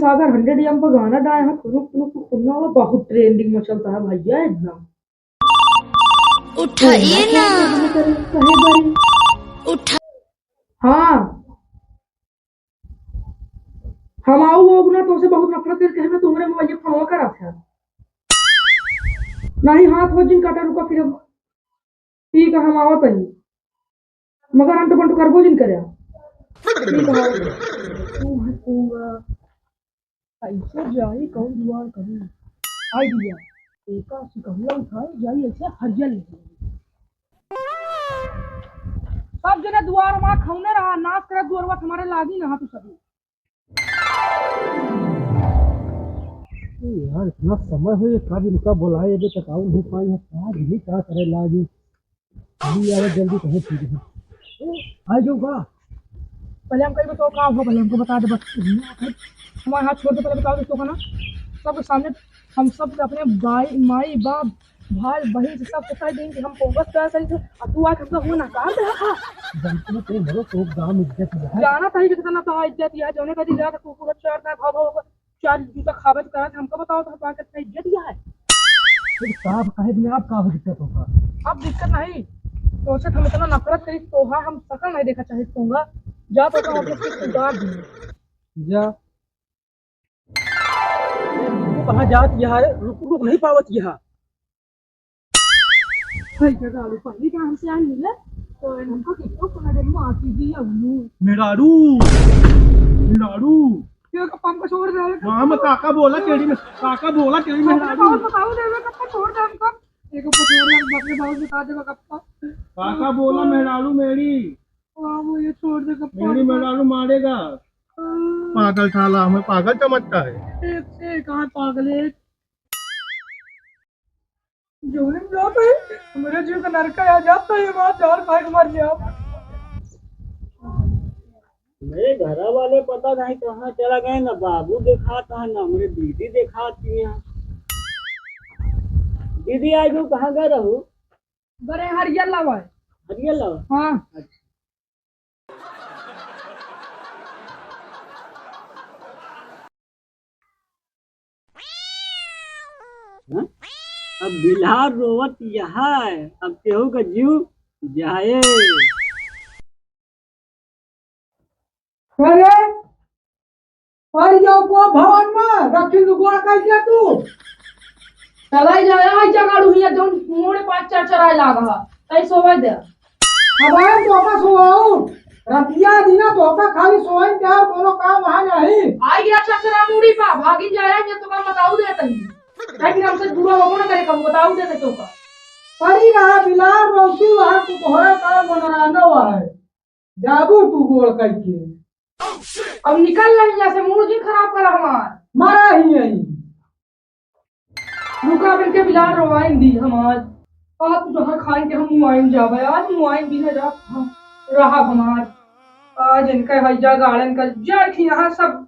सागर 100 पर गाना डाले हैं, सुनना होगा, बहुत ट्रेंडिंग में चलता है भैया एकदम। उठाइए ना। उठा हाँ हम आओ वो ना तुमसे बहुत नफरत करके हमें तुम्हारे मोबाइल फोन करा था नहीं हाथ हो जिन काटा रुका फिर ठीक है हम आवत ही मगर अंट बंट करबो जिन करे ठीक है ऐसे जाई कौन दुआर करी आइडिया एका सिकहला उठाए जाई ऐसे हरियल सब जने दुआर मां खौने रहा नाच करे दुआरवा हमारे लागी ना तू सभी यार इतना समय हो ये कब इनका बुलाए अभी तक आउन हो पाई है आज भी क्या करे लागी अभी यार जल्दी कहे ठीक है आ जाओ का पहले हम कहीं बताओ कहाँ हो पहले हमको बता दे बस हमारे हाथ छोड़ दे पहले बताओ दोस्तों का ना सबके सामने हम सब अपने भाई माई बाप भाई बहन से सब कह देंगे हम फोकस कर करी थे अब तू आज हमका हो ना काम दे रखा जानते हो तेरे भरो तो गांव इज्जत है जाना था कितना तो इज्जत है जोने का दी जाकर कुकुर चार ना भाव भाव चार जूता खावे तो करा हमको बताओ तो पाके कितना इज्जत दिया है फिर साफ कहे बिना आप का दिक्कत होगा अब दिक्कत नहीं तो से हम इतना नफरत करी तो हाँ हम सकल नहीं देखा चाहे दूंगा जा तो हम अपने कुछ उतार दूंगा जा कहाँ जात यहाँ रुक नहीं पावत यहाँ भाई जगह आलू पहली का हमसे आ मिले तो हमको कितो को नजर में आती जी अल्लू मेरारू ये का पंप छोड़ दे वहां में काका बोला केड़ी में मेरारू बताओ देवे कब छोड़ दे हमको एक ऊपर छोड़ दे बदले बहुत बता दे कब काका बोला मेरारू मेरी हां वो ये छोड़ दे कब मेरी मेरारू मारेगा पागल साला हमें पागल समझता है एक से कहां पागल है जोने में जाता है मेरे जीव का नरका आ जाता है वहां चार खाए के मर गया मेरे घर वाले पता नहीं कहाँ चला गए ना बाबू देखा था ना मेरी दीदी देखा थी यहाँ दीदी आज वो कहाँ गए रहू बड़े हरियल लावा है हरियल हाँ अब बिलार रोवत यहाँ है अब केहू का जीव जाए अरे और यो को भवन में रखी दुगुआ कैसे तू चलाई जाया आई जगाड़ू हिया जोन मोड़े पांच चार चराय लागा तई सोवे दे हवाए तो का सोओ रतिया दिना तो का खाली सोए क्या कोनो काम वहां नहीं आई गया चचरा मुड़ी पा भागी जाया ये तो का बताऊ दे तनी लेकिन हमसे बुरा हो ना करे कब बताऊ दे तो का पड़ी रहा बिलार रोटी वहां को होए का मनराना हुआ है जाबू तू गोल कैके अब निकल रही यहाँ से मूड जी खराब करा हमार मारा ही यही रुका बिन के बिलार रोवाइन दी हमार आज तू जहाँ खाएंगे हम मुआइन जावे आज मुआइन भी जा रहा हमार आज इनका हईजा गार्डन का जड़ थी यहाँ सब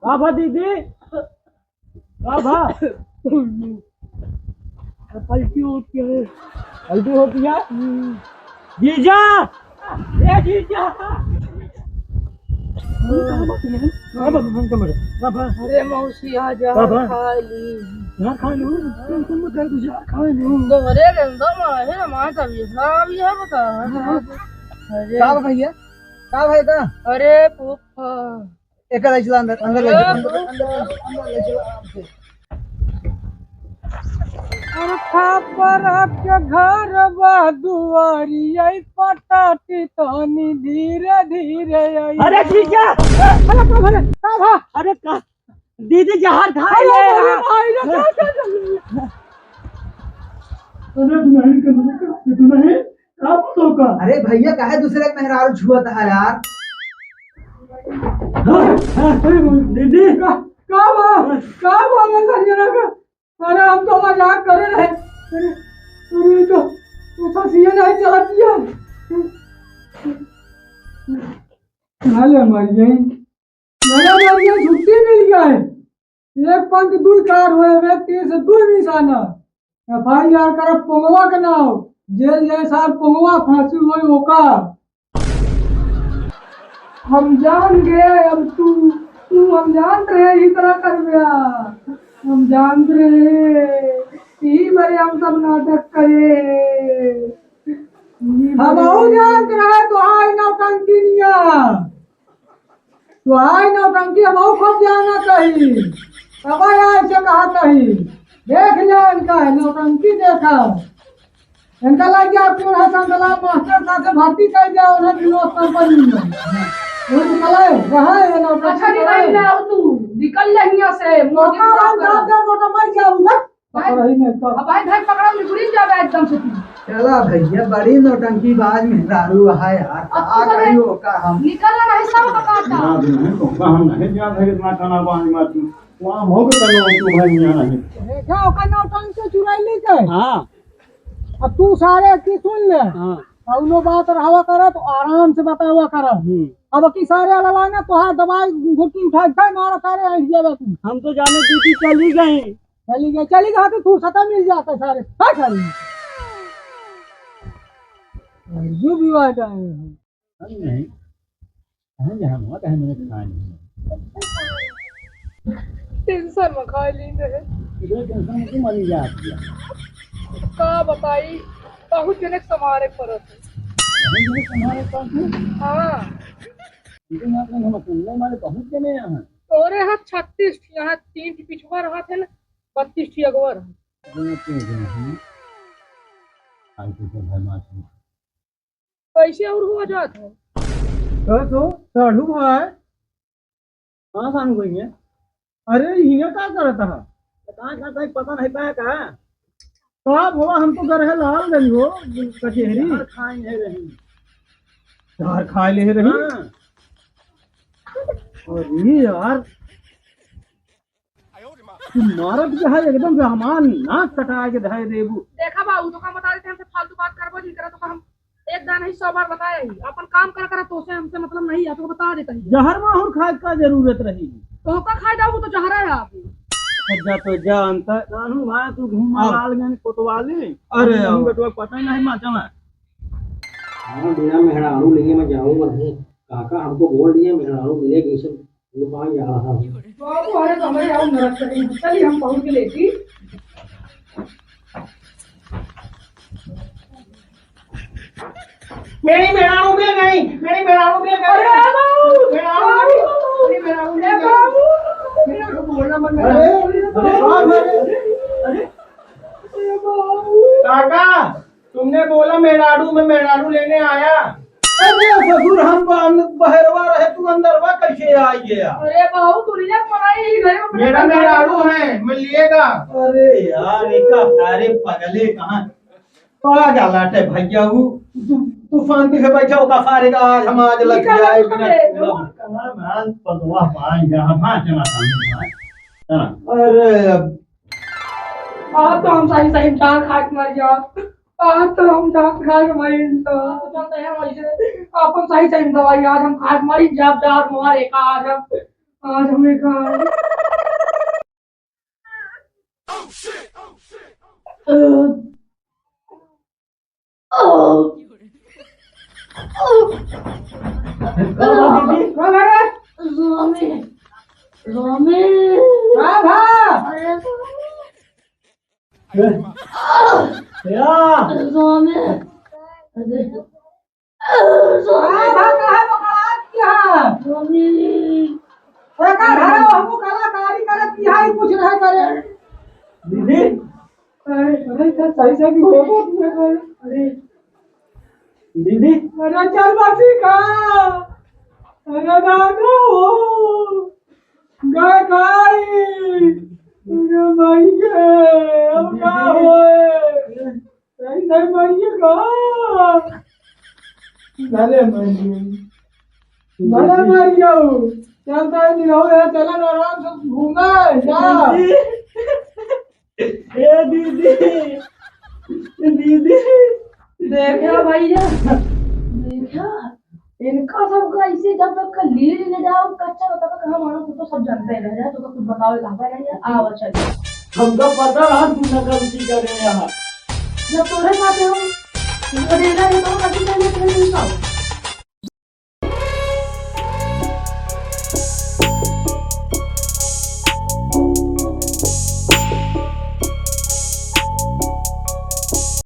बाबा दीदी बाबा पलटी होती है जीजा ए जीजा अरे मौसी आ जा खा ली खा लूं तुम कर दो खा लूं अरे रंदम है माता भी खराब है बता अरे का भैया का भाई का अरे फूफा एक ले चला अंदर ले अरे खापर आपके घर बा दुआरी आई पटाटी तानी धीरे धीरे आई अरे जीजा अरे का दीदी जहर खा ले अरे भैया काहे दूसरे के मेहरारू छुअत है यार दीदी का बोला संजना का अरे हम तो मजाक कर रहे हैं अरे तो फंसिया नहीं चलाती है हाल हमारी छुट्टी मिल गया है एक पंथ दुई कार हुए व्यक्ति से दुई निशाना FIR कर पोंगवा के नाव जेल जैसा पोंगवा फांसी हुई ओका। हम जान गए अब तू हम जान रहे ही तरह कर गया। हम जान रहे ही मेरे हम सब नाटक करे। हम और जान रहे तो हाय नौटंकी निया तो हाय नौटंकी हम और खूब जाना कही अब आए से कहा कही देख लिया इनका है नौटंकी देखा इनका लग गया पूरा संतला मास्टर साथे भर्ती कर दिया उन्हें विनोद कंपनी में वो निकले रहा है नौटंकी अच्छा निकल ले अब तू निकल ले यहाँ से मोटी मोटा बात वाला कर। दादा मोटा मर जाऊंगा रही में तो अब भाई भाई पकड़ा निकली जावे एकदम से तू। चला भैया बड़ी नौटंकी बाज मेहरारू है यार आ गई हो का हम निकलना नहीं सब बताता। ना नहीं तो हम नहीं जान है कितना खाना पानी मत वहां हो के तनो तू भाई यहाँ नहीं देखा ओका नौटंकी चुराई ले के हां अब तू सारे की सुन ले हां और नो बात रहा करा तो आराम से बतावा करा अब की सारे वाला ना तो हां दवाई घुटी उठा के मारा सारे हट जावे तू हम तो जाने ड्यूटी चली गई तो तू सता मिल जाता सारे हां सारे जो भी बात है हम नहीं हम जहां मत है मैंने खानी टेंशन में खा ली रहे इधर टेंशन में मन जाती है का बताई बहुत जने समारे परत हम तुम्हारे पास है हां इधर ना हम सुनने वाले बहुत जने हैं तोरे हाथ 36 यहाँ 3 की पिछवा रहा थे ना 32 की अगवर आई तो भाई मासी कैसे और हो जात है तो साढ़ू है कहां सान कोई है अरे हिया का करता है कहां का पता नहीं पाया का का भवा हम तो घर है लाल गली हो कचहरी खाई नहीं रही यार खा ले रही हां अरे यार तू मारत के है एकदम रहमान नाक कटा के धाय देबू देखा बाबू तो का बता देते हमसे फालतू बात करबो नहीं करा तो हम एक दान ही 100 बार बताया ही अपन काम कर तो से हमसे मतलब नहीं है तो बता देता ही जहर माहौर खाए का जरूरत रही तो का खा जाओ तो जहरा है आप जा तो जा अंत रानू भाई तू घूम लालगंज कोतवाली अरे हम बेटवा पता नहीं माचा में हां बिना मेहरारू लेके मैं जाऊंगा नहीं काका हमको बोल दिए मेहरारू मिलेगी सब दुकान जा रहा हूं बाबू अरे कमरे आओ नरक करें चलिए हम पहुंच के लेती मेरी मेहरारू मिल गई मेरी मेहरारू मिल गई अरे बाबू मेरी मेहरारू मिल गई बाबू मेरा को बोलना मन अरे काका तुमने बोला मेहरारू में मेहरारू लेने आया अरे ससुर हम बहरवा रहे तू अंदरवा कैसे आई गया अरे बाबू दुनिया बनाई घर में मेरा मेहरारू है मैं लिएगा अरे यार एका तारे पगले कहां पा जालाटे भैया तूफान दिखे बैठा होगा फारेगा आज हम आज लग जाए कहां मान पदवा पाए जहां भाषण आता अरे आप तो हम सही सही डाक खा के मर जाओ आज तो हम डाक खा के मरी तो चलते हैं वैसे अपन सही सही दवाई आज हम खा के मरी जब जात मारे का आज हमें का दीदी अरे चल बासी का अरे दादा गाय खाई अरे भाई अब क्या होए सही सही मारिए का भले मारियो चलता है नहीं रहो यार चला आराम से घूमना जा ए दीदी दीदी देखा भैया देखा इनका सबका इसे जब तक का लीड ने जाओ कच्चा बता का कहां मानो तू तो सब जानते ही रह जा तो कुछ बताओ कहां है आओ चल हमको पता रहा तू न गलती करे यहाँ। जब तोरे साथ हम रेला है तो कभी नहीं